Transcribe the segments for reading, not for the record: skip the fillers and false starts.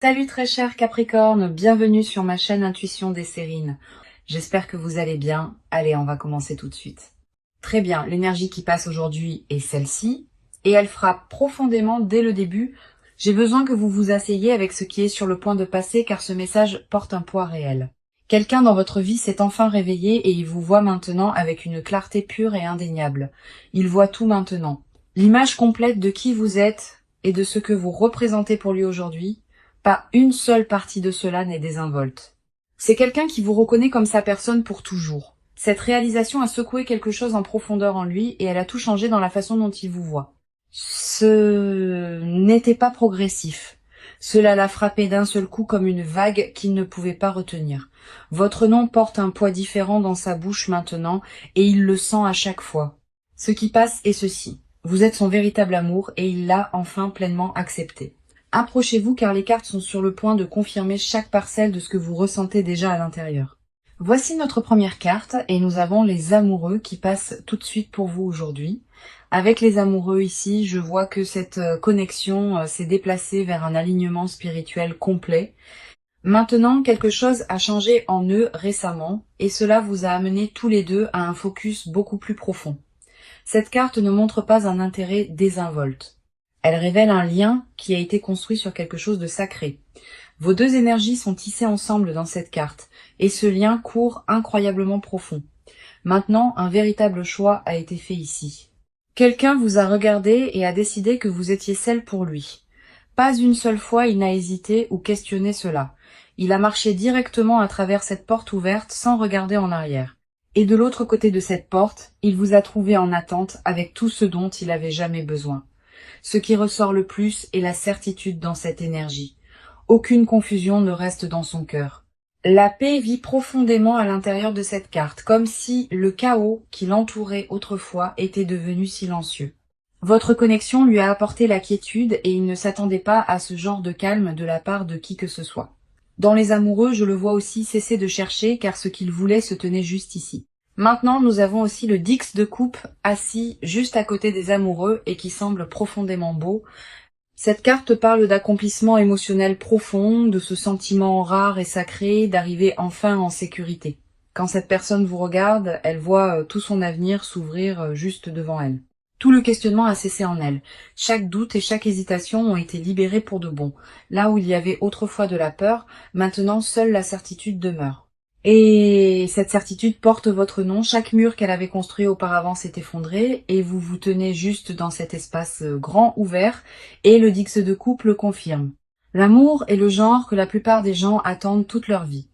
Salut très cher Capricorne, bienvenue sur ma chaîne Intuition des Sérines. J'espère que vous allez bien. Allez, on va commencer tout de suite. Très bien, l'énergie qui passe aujourd'hui est celle-ci, et elle frappe profondément dès le début. J'ai besoin que vous vous asseyiez avec ce qui est sur le point de passer car ce message porte un poids réel. Quelqu'un dans votre vie s'est enfin réveillé et il vous voit maintenant avec une clarté pure et indéniable. Il voit tout maintenant. L'image complète de qui vous êtes et de ce que vous représentez pour lui aujourd'hui. Pas une seule partie de cela n'est désinvolte. C'est quelqu'un qui vous reconnaît comme sa personne pour toujours. Cette réalisation a secoué quelque chose en profondeur en lui et elle a tout changé dans la façon dont il vous voit. Ce n'était pas progressif. Cela l'a frappé d'un seul coup comme une vague qu'il ne pouvait pas retenir. Votre nom porte un poids différent dans sa bouche maintenant et il le sent à chaque fois. Ce qui passe est ceci. Vous êtes son véritable amour et il l'a enfin pleinement accepté. Approchez-vous car les cartes sont sur le point de confirmer chaque parcelle de ce que vous ressentez déjà à l'intérieur. Voici notre première carte et nous avons les amoureux qui passent tout de suite pour vous aujourd'hui. Avec les amoureux ici, je vois que cette connexion s'est déplacée vers un alignement spirituel complet. Maintenant, quelque chose a changé en eux récemment et cela vous a amené tous les deux à un focus beaucoup plus profond. Cette carte ne montre pas un intérêt désinvolte. Elle révèle un lien qui a été construit sur quelque chose de sacré. Vos deux énergies sont tissées ensemble dans cette carte, et ce lien court incroyablement profond. Maintenant, un véritable choix a été fait ici. Quelqu'un vous a regardé et a décidé que vous étiez celle pour lui. Pas une seule fois il n'a hésité ou questionné cela. Il a marché directement à travers cette porte ouverte sans regarder en arrière. Et de l'autre côté de cette porte, il vous a trouvé en attente avec tout ce dont il avait jamais besoin. Ce qui ressort le plus est la certitude dans cette énergie. Aucune confusion ne reste dans son cœur. La paix vit profondément à l'intérieur de cette carte, comme si le chaos qui l'entourait autrefois était devenu silencieux. Votre connexion lui a apporté la quiétude et il ne s'attendait pas à ce genre de calme de la part de qui que ce soit. Dans les amoureux, je le vois aussi cesser de chercher car ce qu'il voulait se tenait juste ici. Maintenant, nous avons aussi le Dix de coupe assis juste à côté des amoureux et qui semble profondément beau. Cette carte parle d'accomplissement émotionnel profond, de ce sentiment rare et sacré d'arriver enfin en sécurité. Quand cette personne vous regarde, elle voit tout son avenir s'ouvrir juste devant elle. Tout le questionnement a cessé en elle. Chaque doute et chaque hésitation ont été libérés pour de bon. Là où il y avait autrefois de la peur, maintenant seule la certitude demeure. Et cette certitude porte votre nom, chaque mur qu'elle avait construit auparavant s'est effondré, et vous vous tenez juste dans cet espace grand ouvert, et le Dix de coupe le confirme. L'amour est le genre que la plupart des gens attendent toute leur vie.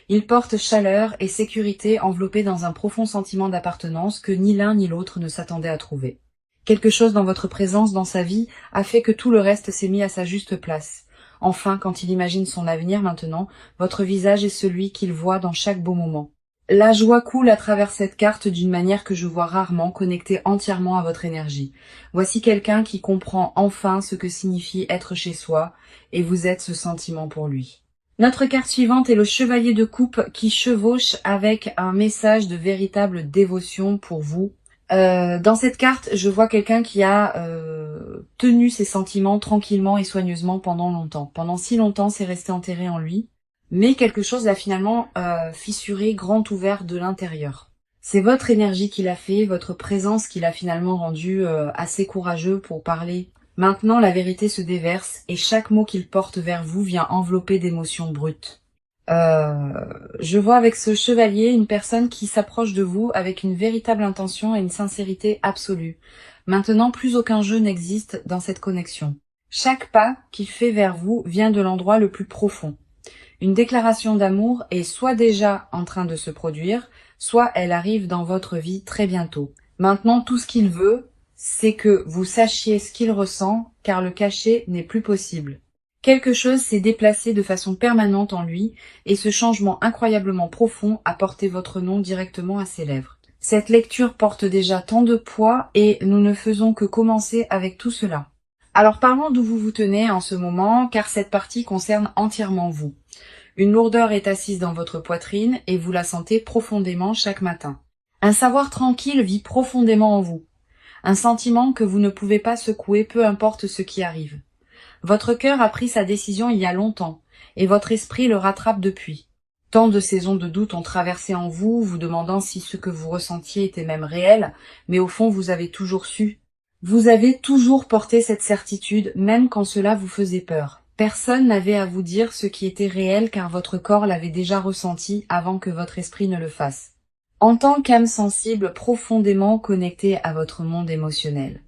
Il porte chaleur et sécurité enveloppés dans un profond sentiment d'appartenance que ni l'un ni l'autre ne s'attendait à trouver. Quelque chose dans votre présence dans sa vie a fait que tout le reste s'est mis à sa juste place. Enfin, quand il imagine son avenir maintenant, votre visage est celui qu'il voit dans chaque beau moment. La joie coule à travers cette carte d'une manière que je vois rarement, connectée entièrement à votre énergie. Voici quelqu'un qui comprend enfin ce que signifie être chez soi, et vous êtes ce sentiment pour lui. Notre carte suivante est le Chevalier de coupe qui chevauche avec un message de véritable dévotion pour vous. Dans cette carte, je vois quelqu'un qui a tenu ses sentiments tranquillement et soigneusement pendant longtemps. Pendant si longtemps, c'est resté enterré en lui. Mais quelque chose l'a finalement fissuré, grand ouvert de l'intérieur. C'est votre énergie qui l'a fait, votre présence qui l'a finalement rendu assez courageux pour parler. Maintenant, la vérité se déverse et chaque mot qu'il porte vers vous vient envelopper d'émotions brutes. Je vois avec ce chevalier une personne qui s'approche de vous avec une véritable intention et une sincérité absolue. Maintenant, plus aucun jeu n'existe dans cette connexion. Chaque pas qu'il fait vers vous vient de l'endroit le plus profond. Une déclaration d'amour est soit déjà en train de se produire, soit elle arrive dans votre vie très bientôt. Maintenant, tout ce qu'il veut, c'est que vous sachiez ce qu'il ressent, car le cacher n'est plus possible. Quelque chose s'est déplacé de façon permanente en lui, et ce changement incroyablement profond a porté votre nom directement à ses lèvres. Cette lecture porte déjà tant de poids, et nous ne faisons que commencer avec tout cela. Alors parlons d'où vous vous tenez en ce moment, car cette partie concerne entièrement vous. Une lourdeur est assise dans votre poitrine, et vous la sentez profondément chaque matin. Un savoir tranquille vit profondément en vous. Un sentiment que vous ne pouvez pas secouer peu importe ce qui arrive. Votre cœur a pris sa décision il y a longtemps, et votre esprit le rattrape depuis. Tant de saisons de doute ont traversé en vous, vous demandant si ce que vous ressentiez était même réel, mais au fond vous avez toujours su. Vous avez toujours porté cette certitude, même quand cela vous faisait peur. Personne n'avait à vous dire ce qui était réel car votre corps l'avait déjà ressenti avant que votre esprit ne le fasse. En tant qu'âme sensible profondément connectée à votre monde émotionnel,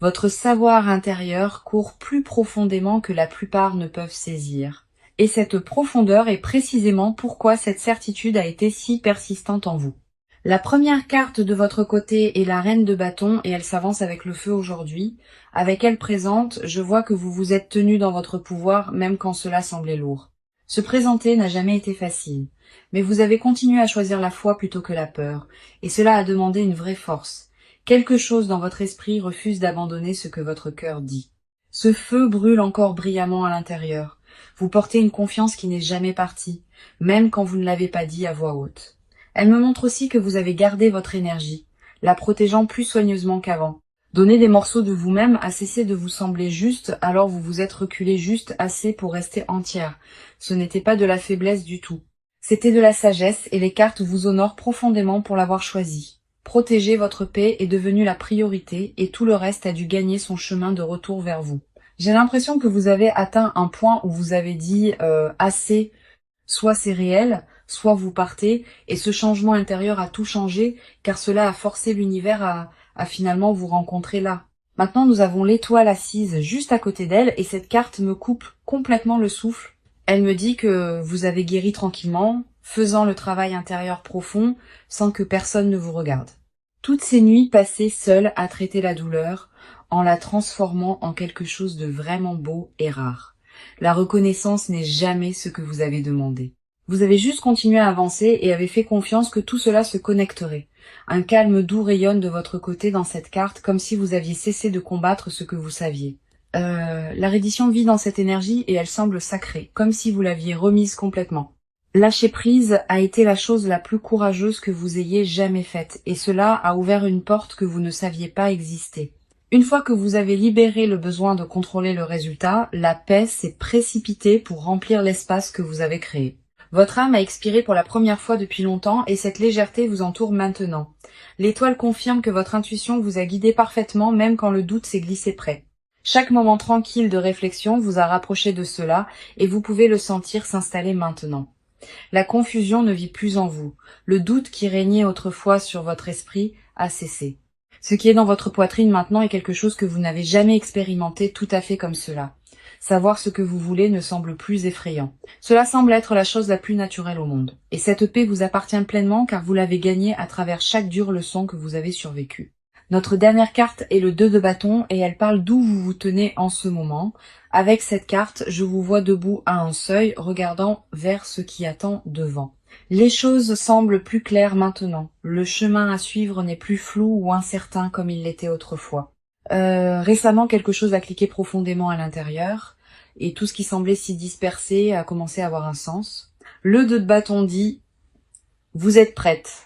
votre savoir intérieur court plus profondément que la plupart ne peuvent saisir. Et cette profondeur est précisément pourquoi cette certitude a été si persistante en vous. La première carte de votre côté est la reine de bâton et elle s'avance avec le feu aujourd'hui. Avec elle présente, je vois que vous vous êtes tenu dans votre pouvoir même quand cela semblait lourd. Se présenter n'a jamais été facile, mais vous avez continué à choisir la foi plutôt que la peur, et cela a demandé une vraie force. Quelque chose dans votre esprit refuse d'abandonner ce que votre cœur dit. Ce feu brûle encore brillamment à l'intérieur. Vous portez une confiance qui n'est jamais partie, même quand vous ne l'avez pas dit à voix haute. Elle me montre aussi que vous avez gardé votre énergie, la protégeant plus soigneusement qu'avant. Donner des morceaux de vous-même a cessé de vous sembler juste, alors vous vous êtes reculé juste assez pour rester entière. Ce n'était pas de la faiblesse du tout. C'était de la sagesse et les cartes vous honorent profondément pour l'avoir choisi. Protéger votre paix est devenu la priorité et tout le reste a dû gagner son chemin de retour vers vous. J'ai l'impression que vous avez atteint un point où vous avez dit assez, soit c'est réel, soit vous partez, et ce changement intérieur a tout changé, car cela a forcé l'univers à finalement vous rencontrer là. Maintenant nous avons l'étoile assise juste à côté d'elle, et cette carte me coupe complètement le souffle. Elle me dit que vous avez guéri tranquillement, faisant le travail intérieur profond, sans que personne ne vous regarde. Toutes ces nuits passées seules à traiter la douleur, en la transformant en quelque chose de vraiment beau et rare. La reconnaissance n'est jamais ce que vous avez demandé. Vous avez juste continué à avancer et avez fait confiance que tout cela se connecterait. Un calme doux rayonne de votre côté dans cette carte, comme si vous aviez cessé de combattre ce que vous saviez. La reddition vit dans cette énergie et elle semble sacrée, comme si vous l'aviez remise complètement. Lâcher prise a été la chose la plus courageuse que vous ayez jamais faite, et cela a ouvert une porte que vous ne saviez pas exister. Une fois que vous avez libéré le besoin de contrôler le résultat, la paix s'est précipitée pour remplir l'espace que vous avez créé. Votre âme a expiré pour la première fois depuis longtemps et cette légèreté vous entoure maintenant. L'étoile confirme que votre intuition vous a guidé parfaitement même quand le doute s'est glissé près. Chaque moment tranquille de réflexion vous a rapproché de cela et vous pouvez le sentir s'installer maintenant. La confusion ne vit plus en vous. Le doute qui régnait autrefois sur votre esprit a cessé. Ce qui est dans votre poitrine maintenant est quelque chose que vous n'avez jamais expérimenté tout à fait comme cela. Savoir ce que vous voulez ne semble plus effrayant. Cela semble être la chose la plus naturelle au monde. Et cette paix vous appartient pleinement car vous l'avez gagnée à travers chaque dure leçon que vous avez survécue. Notre dernière carte est le 2 de bâton et elle parle d'où vous vous tenez en ce moment. Avec cette carte, je vous vois debout à un seuil, regardant vers ce qui attend devant. Les choses semblent plus claires maintenant. Le chemin à suivre n'est plus flou ou incertain comme il l'était autrefois. Récemment, quelque chose a cliqué profondément à l'intérieur et tout ce qui semblait si dispersé a commencé à avoir un sens. Le 2 de bâton dit « Vous êtes prête ».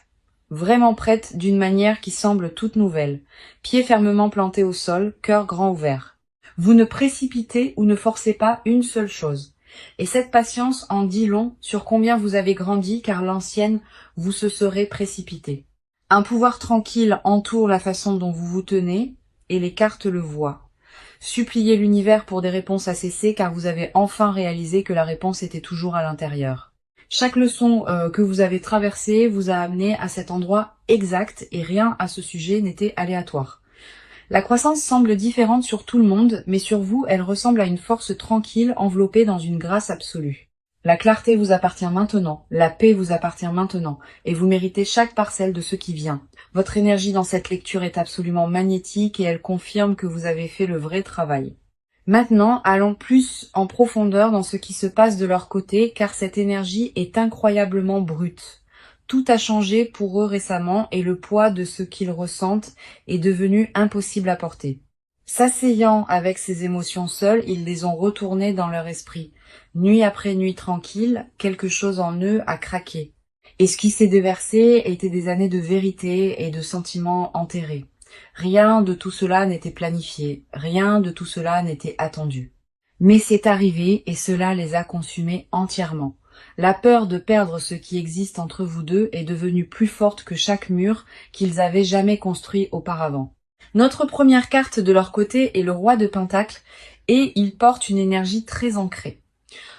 Vraiment prête d'une manière qui semble toute nouvelle, pieds fermement plantés au sol, cœur grand ouvert. Vous ne précipitez ou ne forcez pas une seule chose. Et cette patience en dit long sur combien vous avez grandi car l'ancienne vous se serait précipité. Un pouvoir tranquille entoure la façon dont vous vous tenez et les cartes le voient. Suppliez l'univers pour des réponses à cesser car vous avez enfin réalisé que la réponse était toujours à l'intérieur. Chaque leçon que vous avez traversée vous a amené à cet endroit exact et rien à ce sujet n'était aléatoire. La croissance semble différente sur tout le monde, mais sur vous, elle ressemble à une force tranquille enveloppée dans une grâce absolue. La clarté vous appartient maintenant, la paix vous appartient maintenant, et vous méritez chaque parcelle de ce qui vient. Votre énergie dans cette lecture est absolument magnétique et elle confirme que vous avez fait le vrai travail. Maintenant, allons plus en profondeur dans ce qui se passe de leur côté, car cette énergie est incroyablement brute. Tout a changé pour eux récemment et le poids de ce qu'ils ressentent est devenu impossible à porter. S'asseyant avec ces émotions seules, ils les ont retournées dans leur esprit. Nuit après nuit tranquille, quelque chose en eux a craqué. Et ce qui s'est déversé était des années de vérité et de sentiments enterrés. Rien de tout cela n'était planifié, rien de tout cela n'était attendu. Mais c'est arrivé et cela les a consumés entièrement. La peur de perdre ce qui existe entre vous deux est devenue plus forte que chaque mur qu'ils avaient jamais construit auparavant. Notre première carte de leur côté est le roi de Pentacle et il porte une énergie très ancrée.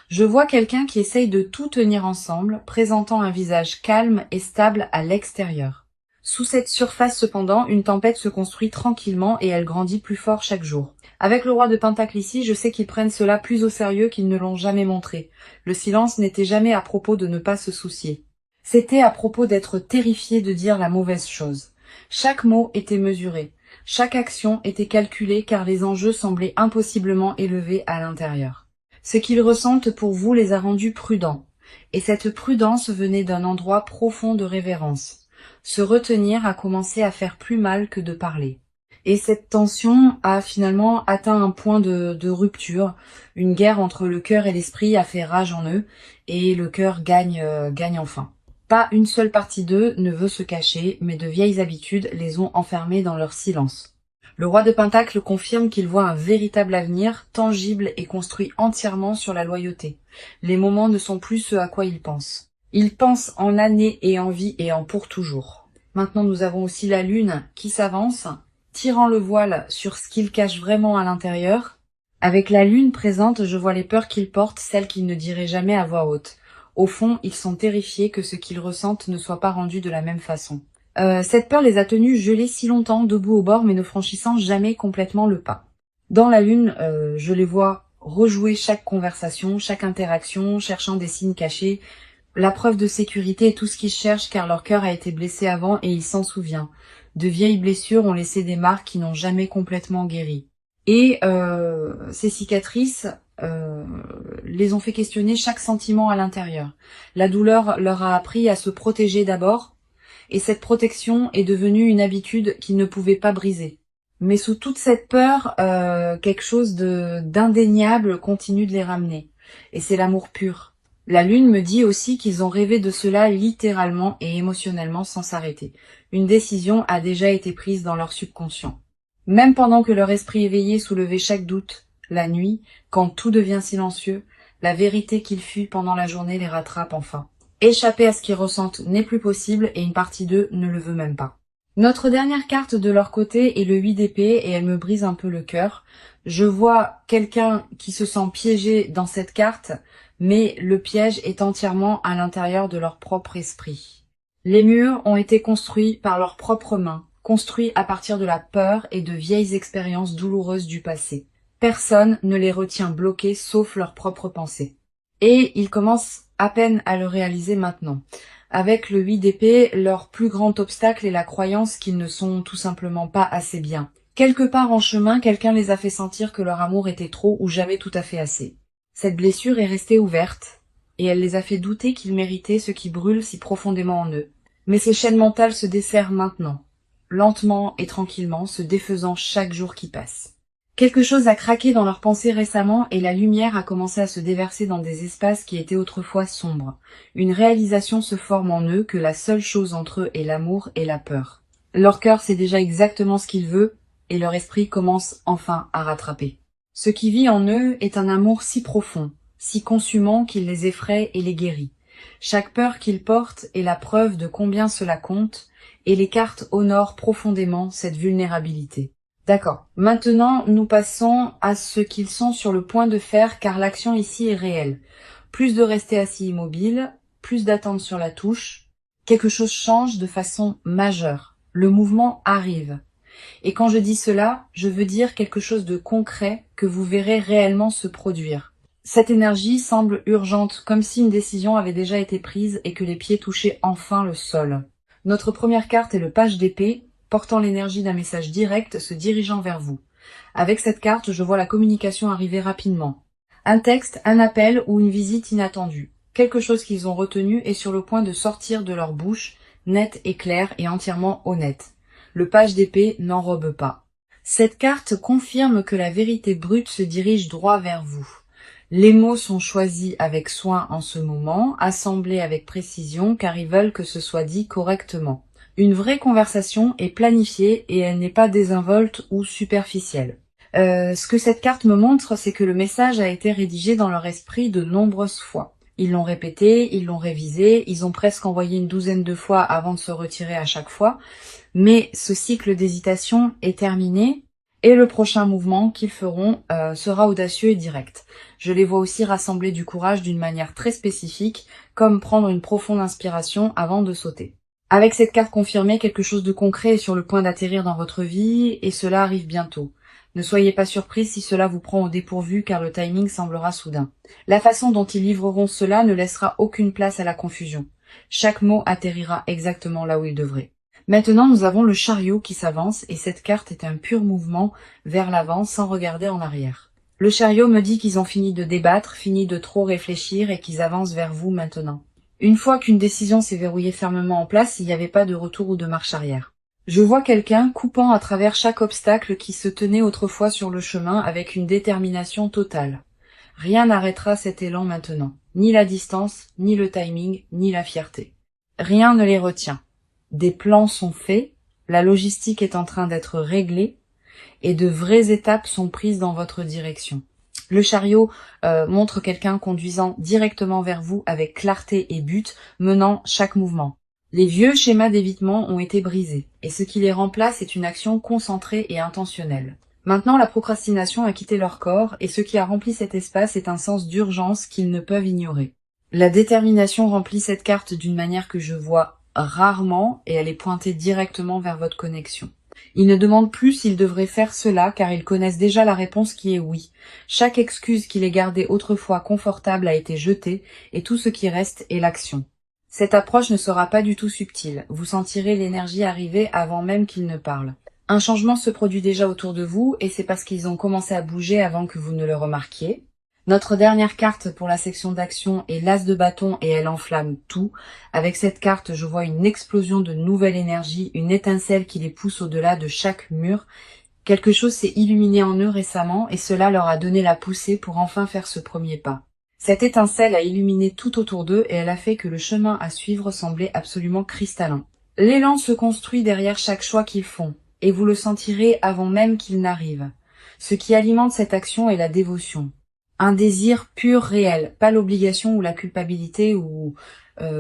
Je vois quelqu'un qui essaye de tout tenir ensemble, présentant un visage calme et stable à l'extérieur. Sous cette surface cependant, une tempête se construit tranquillement et elle grandit plus fort chaque jour. Avec le roi de Pentacle ici, je sais qu'ils prennent cela plus au sérieux qu'ils ne l'ont jamais montré. Le silence n'était jamais à propos de ne pas se soucier. C'était à propos d'être terrifié de dire la mauvaise chose. Chaque mot était mesuré. Chaque action était calculée car les enjeux semblaient impossiblement élevés à l'intérieur. Ce qu'ils ressentent pour vous les a rendus prudents. Et cette prudence venait d'un endroit profond de révérence. Se retenir a commencé à faire plus mal que de parler. Et cette tension a finalement atteint un point de rupture. Une guerre entre le cœur et l'esprit a fait rage en eux, et le cœur gagne enfin. Pas une seule partie d'eux ne veut se cacher, mais de vieilles habitudes les ont enfermés dans leur silence. Le roi de Pentacle confirme qu'il voit un véritable avenir, tangible et construit entièrement sur la loyauté. Les moments ne sont plus ce à quoi il pense. Il pense en années et en vie et en pour toujours. Maintenant nous avons aussi la lune qui s'avance, tirant le voile sur ce qu'il cache vraiment à l'intérieur. Avec la lune présente, je vois les peurs qu'ils portent, celles qu'ils ne diraient jamais à voix haute. Au fond, ils sont terrifiés que ce qu'ils ressentent ne soit pas rendu de la même façon. Cette peur les a tenus gelés si longtemps, debout au bord, mais ne franchissant jamais complètement le pas. Dans la lune, je les vois rejouer chaque conversation, chaque interaction, cherchant des signes cachés. La preuve de sécurité est tout ce qu'ils cherchent car leur cœur a été blessé avant et il s'en souvient. De vieilles blessures ont laissé des marques qui n'ont jamais complètement guéri. Et ces cicatrices les ont fait questionner chaque sentiment à l'intérieur. La douleur leur a appris à se protéger d'abord, et cette protection est devenue une habitude qu'ils ne pouvaient pas briser. Mais sous toute cette peur, quelque chose d'indéniable continue de les ramener. Et c'est l'amour pur. La lune me dit aussi qu'ils ont rêvé de cela littéralement et émotionnellement sans s'arrêter. Une décision a déjà été prise dans leur subconscient. Même pendant que leur esprit éveillé soulevait chaque doute, la nuit, quand tout devient silencieux, la vérité qu'ils fuient pendant la journée les rattrape enfin. Échapper à ce qu'ils ressentent n'est plus possible et une partie d'eux ne le veut même pas. Notre dernière carte de leur côté est le 8 d'épée et elle me brise un peu le cœur. Je vois quelqu'un qui se sent piégé dans cette carte, mais le piège est entièrement à l'intérieur de leur propre esprit. Les murs ont été construits par leurs propres mains, construits à partir de la peur et de vieilles expériences douloureuses du passé. Personne ne les retient bloqués sauf leurs propres pensées. Et ils commencent à peine à le réaliser maintenant. Avec le 8 d'épée, leur plus grand obstacle est la croyance qu'ils ne sont tout simplement pas assez bien. Quelque part en chemin, quelqu'un les a fait sentir que leur amour était trop ou jamais tout à fait assez. Cette blessure est restée ouverte, et elle les a fait douter qu'ils méritaient ce qui brûle si profondément en eux. Mais ces chaînes mentales se desserrent maintenant, lentement et tranquillement, se défaisant chaque jour qui passe. Quelque chose a craqué dans leurs pensées récemment et la lumière a commencé à se déverser dans des espaces qui étaient autrefois sombres. Une réalisation se forme en eux que la seule chose entre eux est l'amour et la peur. Leur cœur sait déjà exactement ce qu'il veut et leur esprit commence enfin à rattraper. Ce qui vit en eux est un amour si profond, si consumant qu'il les effraie et les guérit. Chaque peur qu'ils portent est la preuve de combien cela compte et les cartes honorent profondément cette vulnérabilité. D'accord. Maintenant, nous passons à ce qu'ils sont sur le point de faire car l'action ici est réelle. Plus de rester assis immobile, plus d'attendre sur la touche. Quelque chose change de façon majeure. Le mouvement arrive. Et quand je dis cela, je veux dire quelque chose de concret que vous verrez réellement se produire. Cette énergie semble urgente, comme si une décision avait déjà été prise et que les pieds touchaient enfin le sol. Notre première carte est le page d'épée, portant l'énergie d'un message direct se dirigeant vers vous. Avec cette carte, je vois la communication arriver rapidement. Un texte, un appel ou une visite inattendue. Quelque chose qu'ils ont retenu est sur le point de sortir de leur bouche, net et clair et entièrement honnête. Le page d'épée n'enrobe pas. Cette carte confirme que la vérité brute se dirige droit vers vous. Les mots sont choisis avec soin en ce moment, assemblés avec précision car ils veulent que ce soit dit correctement. Une vraie conversation est planifiée et elle n'est pas désinvolte ou superficielle. Ce que cette carte me montre, c'est que le message a été rédigé dans leur esprit de nombreuses fois. Ils l'ont répété, ils l'ont révisé, ils ont presque envoyé une douzaine de fois avant de se retirer à chaque fois. Mais ce cycle d'hésitation est terminé et le prochain mouvement qu'ils feront sera audacieux et direct. Je les vois aussi rassembler du courage d'une manière très spécifique, comme prendre une profonde inspiration avant de sauter. Avec cette carte confirmée, quelque chose de concret est sur le point d'atterrir dans votre vie et cela arrive bientôt. Ne soyez pas surpris si cela vous prend au dépourvu car le timing semblera soudain. La façon dont ils livreront cela ne laissera aucune place à la confusion. Chaque mot atterrira exactement là où il devrait. Maintenant, nous avons le chariot qui s'avance et cette carte est un pur mouvement vers l'avant sans regarder en arrière. Le chariot me dit qu'ils ont fini de débattre, fini de trop réfléchir et qu'ils avancent vers vous maintenant. Une fois qu'une décision s'est verrouillée fermement en place, il n'y avait pas de retour ou de marche arrière. Je vois quelqu'un coupant à travers chaque obstacle qui se tenait autrefois sur le chemin avec une détermination totale. Rien n'arrêtera cet élan maintenant, ni la distance, ni le timing, ni la fierté. Rien ne les retient. Des plans sont faits, la logistique est en train d'être réglée et de vraies étapes sont prises dans votre direction. Le chariot montre quelqu'un conduisant directement vers vous avec clarté et but, menant chaque mouvement. Les vieux schémas d'évitement ont été brisés et ce qui les remplace est une action concentrée et intentionnelle. Maintenant, la procrastination a quitté leur corps et ce qui a rempli cet espace est un sens d'urgence qu'ils ne peuvent ignorer. La détermination remplit cette carte d'une manière que je vois rarement et elle est pointée directement vers votre connexion. Ils ne demandent plus s'ils devraient faire cela car ils connaissent déjà la réponse qui est oui. Chaque excuse qui les gardait autrefois confortables a été jetée et tout ce qui reste est l'action. Cette approche ne sera pas du tout subtile. Vous sentirez l'énergie arriver avant même qu'ils ne parlent. Un changement se produit déjà autour de vous et c'est parce qu'ils ont commencé à bouger avant que vous ne le remarquiez. Notre dernière carte pour la section d'action est l'As de bâton et elle enflamme tout. Avec cette carte, je vois une explosion de nouvelle énergie, une étincelle qui les pousse au-delà de chaque mur. Quelque chose s'est illuminé en eux récemment et cela leur a donné la poussée pour enfin faire ce premier pas. Cette étincelle a illuminé tout autour d'eux et elle a fait que le chemin à suivre semblait absolument cristallin. L'élan se construit derrière chaque choix qu'ils font et vous le sentirez avant même qu'il n'arrive. Ce qui alimente cette action est la dévotion. Un désir pur réel, pas l'obligation ou la culpabilité ou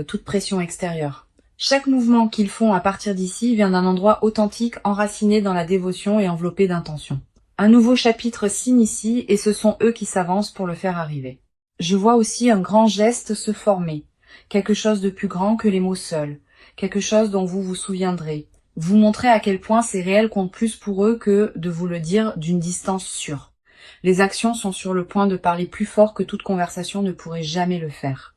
toute pression extérieure. Chaque mouvement qu'ils font à partir d'ici vient d'un endroit authentique, enraciné dans la dévotion et enveloppé d'intention. Un nouveau chapitre s'initie et ce sont eux qui s'avancent pour le faire arriver. Je vois aussi un grand geste se former, quelque chose de plus grand que les mots seuls, quelque chose dont vous vous souviendrez. Vous montrez à quel point ces réels comptent plus pour eux que de vous le dire d'une distance sûre. Les actions sont sur le point de parler plus fort que toute conversation ne pourrait jamais le faire.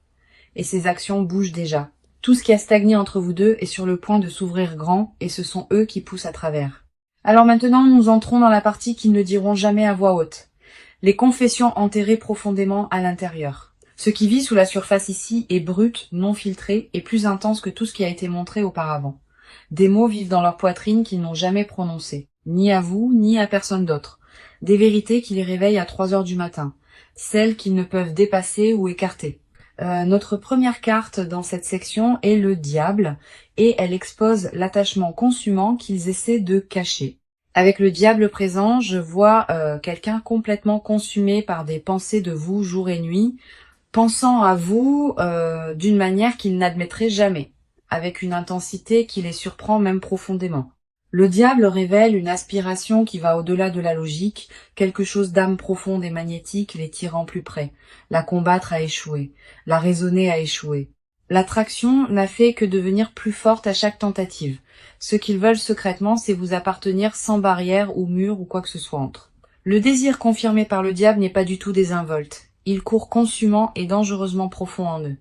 Et ces actions bougent déjà. Tout ce qui a stagné entre vous deux est sur le point de s'ouvrir grand et ce sont eux qui poussent à travers. Alors maintenant, nous entrons dans la partie qu'ils ne diront jamais à voix haute. Les confessions enterrées profondément à l'intérieur. Ce qui vit sous la surface ici est brut, non filtré et plus intense que tout ce qui a été montré auparavant. Des mots vivent dans leur poitrine qu'ils n'ont jamais prononcés, ni à vous, ni à personne d'autre. Des vérités qui les réveillent à 3 heures du matin, celles qu'ils ne peuvent dépasser ou écarter. Notre première carte dans cette section est le diable et elle expose l'attachement consumant qu'ils essaient de cacher. Avec le diable présent, je vois quelqu'un complètement consumé par des pensées de vous jour et nuit, pensant à vous d'une manière qu'il n'admettrait jamais, avec une intensité qui les surprend même profondément. Le diable révèle une aspiration qui va au-delà de la logique, quelque chose d'âme profonde et magnétique les tirant plus près. La combattre a échoué, la raisonner a échoué. L'attraction n'a fait que devenir plus forte à chaque tentative. Ce qu'ils veulent secrètement, c'est vous appartenir sans barrière ou mur ou quoi que ce soit entre. Le désir confirmé par le diable n'est pas du tout désinvolte. Il court consumant et dangereusement profond en eux.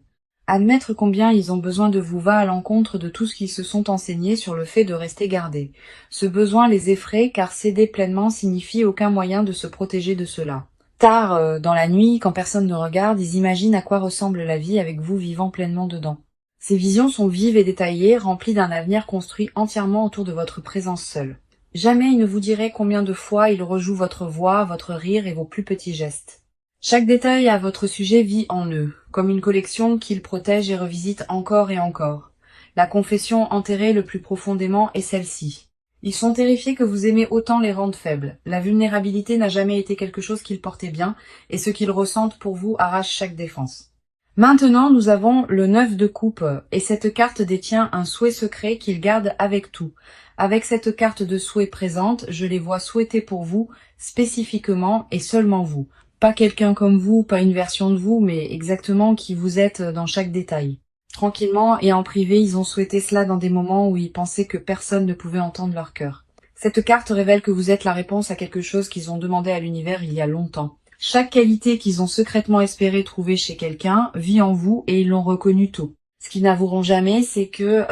Admettre combien ils ont besoin de vous va à l'encontre de tout ce qu'ils se sont enseignés sur le fait de rester gardés. Ce besoin les effraie car céder pleinement signifie aucun moyen de se protéger de cela. Tard, dans la nuit, quand personne ne regarde, ils imaginent à quoi ressemble la vie avec vous vivant pleinement dedans. Ces visions sont vives et détaillées, remplies d'un avenir construit entièrement autour de votre présence seule. Jamais ils ne vous diraient combien de fois ils rejouent votre voix, votre rire et vos plus petits gestes. Chaque détail à votre sujet vit en eux, comme une collection qu'ils protègent et revisitent encore et encore. La confession enterrée le plus profondément est celle-ci. Ils sont terrifiés que vous aimez autant les rendre faibles. La vulnérabilité n'a jamais été quelque chose qu'ils portaient bien, et ce qu'ils ressentent pour vous arrache chaque défense. Maintenant, nous avons le 9 de coupe, et cette carte détient un souhait secret qu'ils gardent avec tout. Avec cette carte de souhait présente, je les vois souhaiter pour vous, spécifiquement et seulement vous. Pas quelqu'un comme vous, pas une version de vous, mais exactement qui vous êtes dans chaque détail. Tranquillement et en privé, ils ont souhaité cela dans des moments où ils pensaient que personne ne pouvait entendre leur cœur. Cette carte révèle que vous êtes la réponse à quelque chose qu'ils ont demandé à l'univers il y a longtemps. Chaque qualité qu'ils ont secrètement espéré trouver chez quelqu'un vit en vous et ils l'ont reconnu tôt. Ce qu'ils n'avoueront jamais, c'est que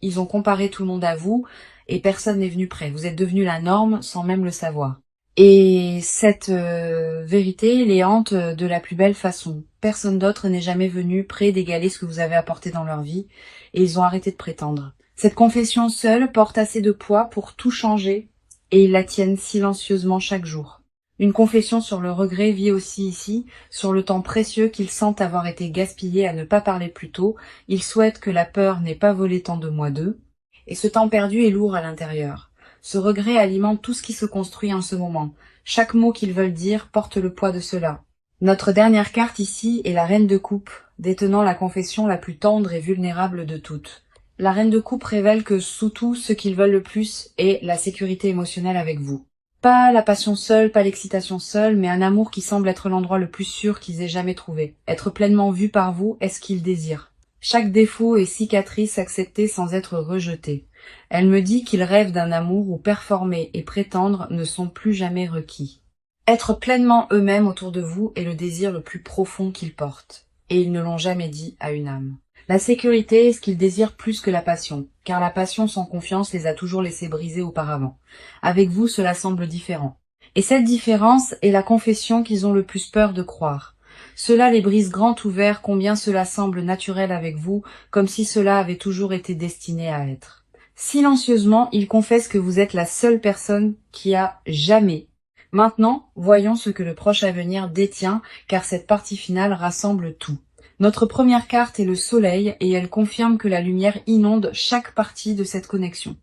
ils ont comparé tout le monde à vous et personne n'est venu près. Vous êtes devenu la norme sans même le savoir. Et cette vérité les hante de la plus belle façon. Personne d'autre n'est jamais venu près d'égaler ce que vous avez apporté dans leur vie, et ils ont arrêté de prétendre. Cette confession seule porte assez de poids pour tout changer, et ils la tiennent silencieusement chaque jour. Une confession sur le regret vit aussi ici, sur le temps précieux qu'ils sentent avoir été gaspillé à ne pas parler plus tôt. Ils souhaitent que la peur n'ait pas volé tant de mois d'eux, et ce temps perdu est lourd à l'intérieur. Ce regret alimente tout ce qui se construit en ce moment. Chaque mot qu'ils veulent dire porte le poids de cela. Notre dernière carte ici est la Reine de Coupe, détenant la confession la plus tendre et vulnérable de toutes. La Reine de Coupe révèle que sous tout, ce qu'ils veulent le plus est la sécurité émotionnelle avec vous. Pas la passion seule, pas l'excitation seule, mais un amour qui semble être l'endroit le plus sûr qu'ils aient jamais trouvé. Être pleinement vu par vous est ce qu'ils désirent. Chaque défaut et cicatrice acceptée sans être rejetée. Elle me dit qu'ils rêvent d'un amour où performer et prétendre ne sont plus jamais requis. Être pleinement eux-mêmes autour de vous est le désir le plus profond qu'ils portent, et ils ne l'ont jamais dit à une âme. La sécurité est ce qu'ils désirent plus que la passion, car la passion sans confiance les a toujours laissés briser auparavant. Avec vous, cela semble différent. Et cette différence est la confession qu'ils ont le plus peur de croire. Cela les brise grand ouvert combien cela semble naturel avec vous, comme si cela avait toujours été destiné à être. Silencieusement, ils confessent que vous êtes la seule personne qui a jamais. Maintenant, voyons ce que le proche avenir détient, car cette partie finale rassemble tout. Notre première carte est le soleil, et elle confirme que la lumière inonde chaque partie de cette connexion.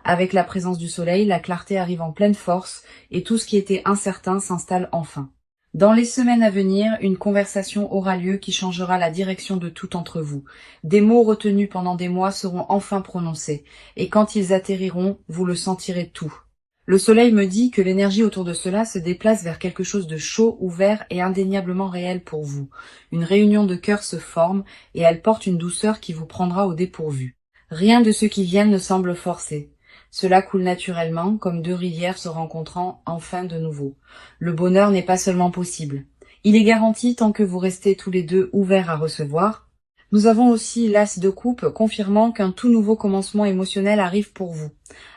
Avec la présence du soleil, la clarté arrive en pleine force, et tout ce qui était incertain s'installe enfin. Dans les semaines à venir, une conversation aura lieu qui changera la direction de tout entre vous. Des mots retenus pendant des mois seront enfin prononcés, et quand ils atterriront, vous le sentirez tout. Le soleil me dit que l'énergie autour de cela se déplace vers quelque chose de chaud, ouvert et indéniablement réel pour vous. Une réunion de cœurs se forme, et elle porte une douceur qui vous prendra au dépourvu. Rien de ce qui vient ne semble forcé. Cela coule naturellement, comme deux rivières se rencontrant enfin de nouveau. Le bonheur n'est pas seulement possible. Il est garanti tant que vous restez tous les deux ouverts à recevoir. Nous avons aussi l'As de coupe, confirmant qu'un tout nouveau commencement émotionnel arrive pour vous.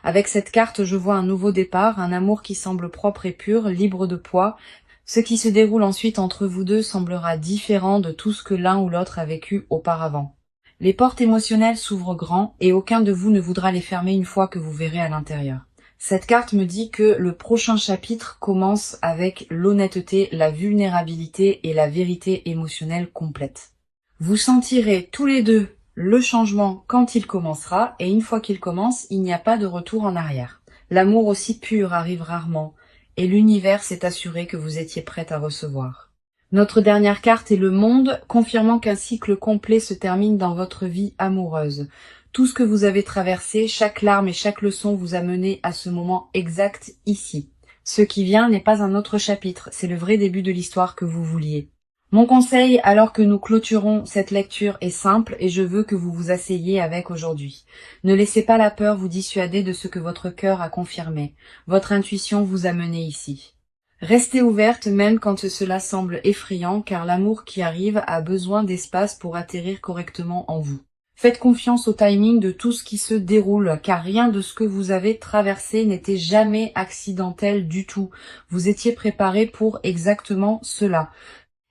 Avec cette carte, je vois un nouveau départ, un amour qui semble propre et pur, libre de poids. Ce qui se déroule ensuite entre vous deux semblera différent de tout ce que l'un ou l'autre a vécu auparavant. Les portes émotionnelles s'ouvrent grand et aucun de vous ne voudra les fermer une fois que vous verrez à l'intérieur. Cette carte me dit que le prochain chapitre commence avec l'honnêteté, la vulnérabilité et la vérité émotionnelle complète. Vous sentirez tous les deux le changement quand il commencera, et une fois qu'il commence, il n'y a pas de retour en arrière. L'amour aussi pur arrive rarement, et l'univers s'est assuré que vous étiez prête à recevoir. Notre dernière carte est le monde, confirmant qu'un cycle complet se termine dans votre vie amoureuse. Tout ce que vous avez traversé, chaque larme et chaque leçon vous a mené à ce moment exact ici. Ce qui vient n'est pas un autre chapitre, c'est le vrai début de l'histoire que vous vouliez. Mon conseil, alors que nous clôturons cette lecture, est simple et je veux que vous vous asseyiez avec aujourd'hui. Ne laissez pas la peur vous dissuader de ce que votre cœur a confirmé. Votre intuition vous a mené ici. Restez ouverte même quand cela semble effrayant, car l'amour qui arrive a besoin d'espace pour atterrir correctement en vous. Faites confiance au timing de tout ce qui se déroule, car rien de ce que vous avez traversé n'était jamais accidentel du tout. Vous étiez préparé pour exactement cela.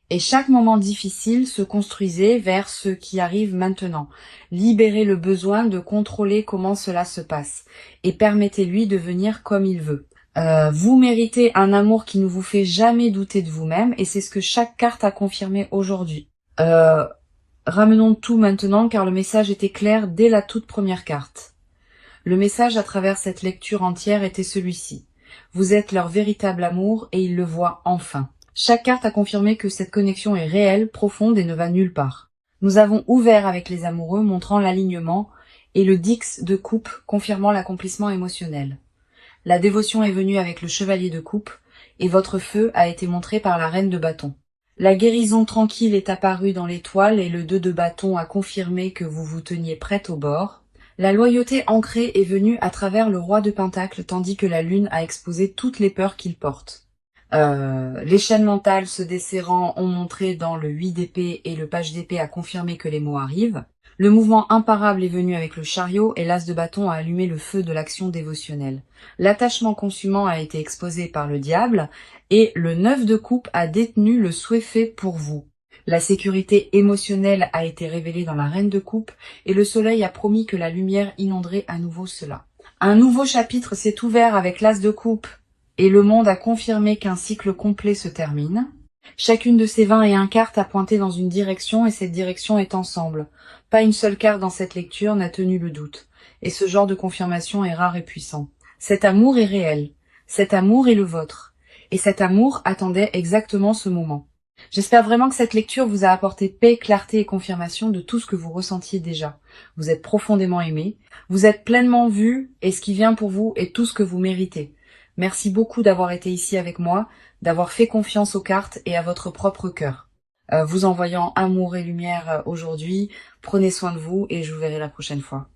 Et chaque moment difficile se construisait vers ce qui arrive maintenant. Libérez le besoin de contrôler comment cela se passe, et permettez-lui de venir comme il veut. Vous méritez un amour qui ne vous fait jamais douter de vous-même, et c'est ce que chaque carte a confirmé aujourd'hui. Ramenons tout maintenant, car le message était clair dès la toute première carte. Le message à travers cette lecture entière était celui-ci. Vous êtes leur véritable amour et ils le voient enfin. Chaque carte a confirmé que cette connexion est réelle, profonde et ne va nulle part. Nous avons ouvert avec les amoureux, montrant l'alignement, et le Dix de coupe, confirmant l'accomplissement émotionnel. La dévotion est venue avec le chevalier de coupe, et votre feu a été montré par la reine de bâton. La guérison tranquille est apparue dans l'étoile et le 2 de bâton a confirmé que vous vous teniez prête au bord. La loyauté ancrée est venue à travers le roi de Pentacle tandis que la lune a exposé toutes les peurs qu'il porte. Les chaînes mentales se desserrant ont montré dans le 8 d'épée et le page d'épée a confirmé que les mots arrivent. Le mouvement imparable est venu avec le chariot et l'as de bâton a allumé le feu de l'action dévotionnelle. L'attachement consumant a été exposé par le diable et le 9 de coupe a détenu le souhait fait pour vous. La sécurité émotionnelle a été révélée dans la reine de coupe et le soleil a promis que la lumière inonderait à nouveau cela. Un nouveau chapitre s'est ouvert avec l'as de coupe et le monde a confirmé qu'un cycle complet se termine. Chacune de ces 21 cartes a pointé dans une direction et cette direction est ensemble. Pas une seule carte dans cette lecture n'a tenu le doute. Et ce genre de confirmation est rare et puissant. Cet amour est réel. Cet amour est le vôtre. Et cet amour attendait exactement ce moment. J'espère vraiment que cette lecture vous a apporté paix, clarté et confirmation de tout ce que vous ressentiez déjà. Vous êtes profondément aimé, vous êtes pleinement vu et ce qui vient pour vous est tout ce que vous méritez. Merci beaucoup d'avoir été ici avec moi, d'avoir fait confiance aux cartes et à votre propre cœur. Vous envoyant amour et lumière aujourd'hui, prenez soin de vous et je vous verrai la prochaine fois.